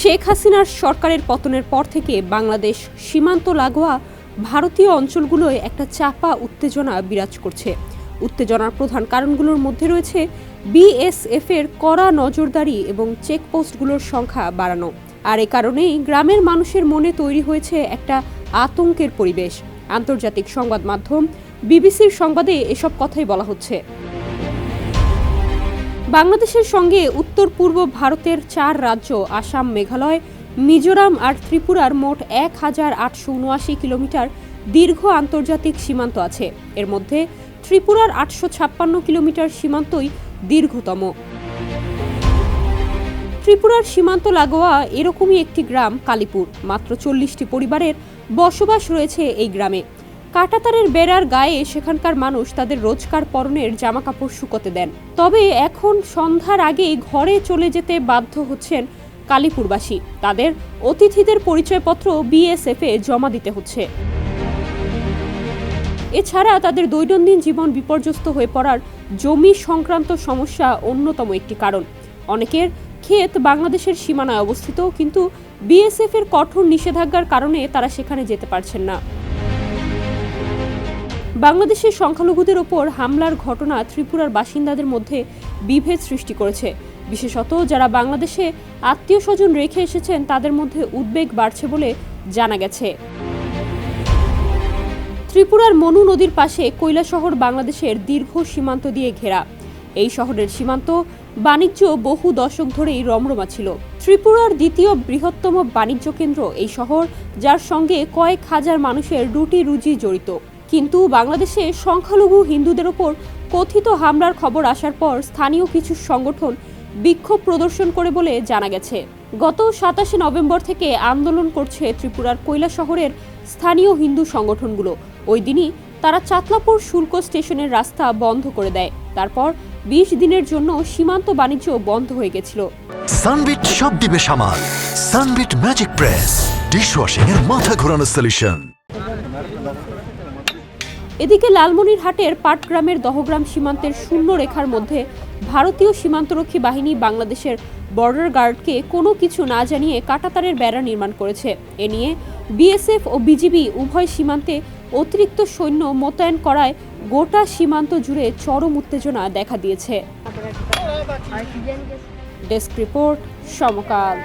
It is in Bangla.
শেখ হাসিনার সরকারের পতনের পর থেকে বাংলাদেশ সীমান্ত লাগোয়া ভারতীয় অঞ্চলগুলোয় একটা চাপা উত্তেজনা বিরাজ করছে। উত্তেজনার প্রধান কারণগুলোর মধ্যে রয়েছে বিএসএফ এর কড়া নজরদারি এবং চেকপোস্টগুলোর সংখ্যা বাড়ানো। আর এ কারণেই গ্রামের মানুষের মনে তৈরি হয়েছে একটা আতঙ্কের পরিবেশ। আন্তর্জাতিক সংবাদ মাধ্যম বিবিসির সংবাদে এসব কথাই বলা হচ্ছে। বাংলাদেশের সঙ্গে উত্তর পূর্ব ভারতের 4 রাজ্য আসাম, মেঘালয়, মিজোরাম আর ত্রিপুরার মোট 1879 কিলোমিটার দীর্ঘ আন্তর্জাতিক সীমান্ত আছে। এর মধ্যে ত্রিপুরার 856 কিলোমিটার সীমান্তই দীর্ঘতম। ত্রিপুরার সীমান্ত লাগোয়া এরকমই একটি গ্রাম কালীপুর। মাত্র 40টি পরিবারের বসবাস রয়েছে এই গ্রামে। কাঁটাতারের বেড়ার গায়ে সেখানকার মানুষ তাদের রোজকার পরনের জামাকাপড় শুকোতে দেন। তবে এখন সন্ধ্যার আগেই ঘরে চলে যেতে বাধ্য হচ্ছেন কালীপুরবাসী। তাদের অতিথিদের পরিচয়পত্র বিএসএফে জমা দিতে হচ্ছে। এছাড়া তাদের দৈনন্দিন জীবন বিপর্যস্ত হয়ে পড়ার জমি সংক্রান্ত সমস্যা অন্যতম একটি কারণ। অনেকের ক্ষেত বাংলাদেশের সীমানায় অবস্থিত, কিন্তু বিএসএফ এর কঠোর নিষেধাজ্ঞার কারণে তারা সেখানে যেতে পারছেন না। বাংলাদেশের সংখ্যালঘুদের ওপর হামলার ঘটনা ত্রিপুরার বাসিন্দাদের মধ্যে বিভেদ সৃষ্টি করেছে। বিশেষত যারা বাংলাদেশে আত্মীয় স্বজন রেখে এসেছেন তাদের মধ্যে উদ্বেগ বাড়ছে বলে জানা গেছে। ত্রিপুরার মনু নদীর পাশে কৈলাসহর বাংলাদেশের দীর্ঘ সীমান্ত দিয়ে ঘেরা। এই শহরের সীমান্ত বাণিজ্য বহু দশক ধরেই রমরমা ছিল। ত্রিপুরার দ্বিতীয় বৃহত্তম বাণিজ্য কেন্দ্র এই শহর, যার সঙ্গে কয়েক হাজার মানুষের রুটি রুজি জড়িত। কিন্তু বাংলাদেশে সংখ্যালঘু হিন্দুদের ওপর কথিত হামলার খবর আসার পর স্থানীয় কিছু সংগঠন বিক্ষোভ প্রদর্শন করে বলে জানা গেছে। গত 27 নভেম্বর থেকে আন্দোলন করছে ত্রিপুরার কৈলাসহরের স্থানীয় হিন্দু সংগঠনগুলো। ওই দিনই তারা চাতলাপুর শুল্ক স্টেশনের রাস্তা বন্ধ করে দেয়। তারপর 20 দিনের জন্য সীমান্ত বাণিজ্য বন্ধ হয়ে গেছিল। সানবিট সব দিবে সামাল। সানবিট ম্যাজিক প্রেস ডিশওয়াশিং এর মাথা ঘোরানো সলিউশন। এদিকে লালমনিরহাটের পাটগ্রামের দহগ্রাম সীমান্তের শূন্য রেখার মধ্যে ভারতীয় সীমান্তরক্ষী বাহিনী বাংলাদেশের বর্ডার গার্ডকে কোনো কিছু না জানিয়ে কাঁটাতারের বেড়া নির্মাণ করেছে। এ নিয়ে বিএসএফ ও বিজিবি উভয় সীমান্তে অতিরিক্ত সৈন্য মোতায়েন করায় গোটা সীমান্ত জুড়ে চরম উত্তেজনা দেখা দিয়েছে। ডেস্ক রিপোর্ট, সমকাল।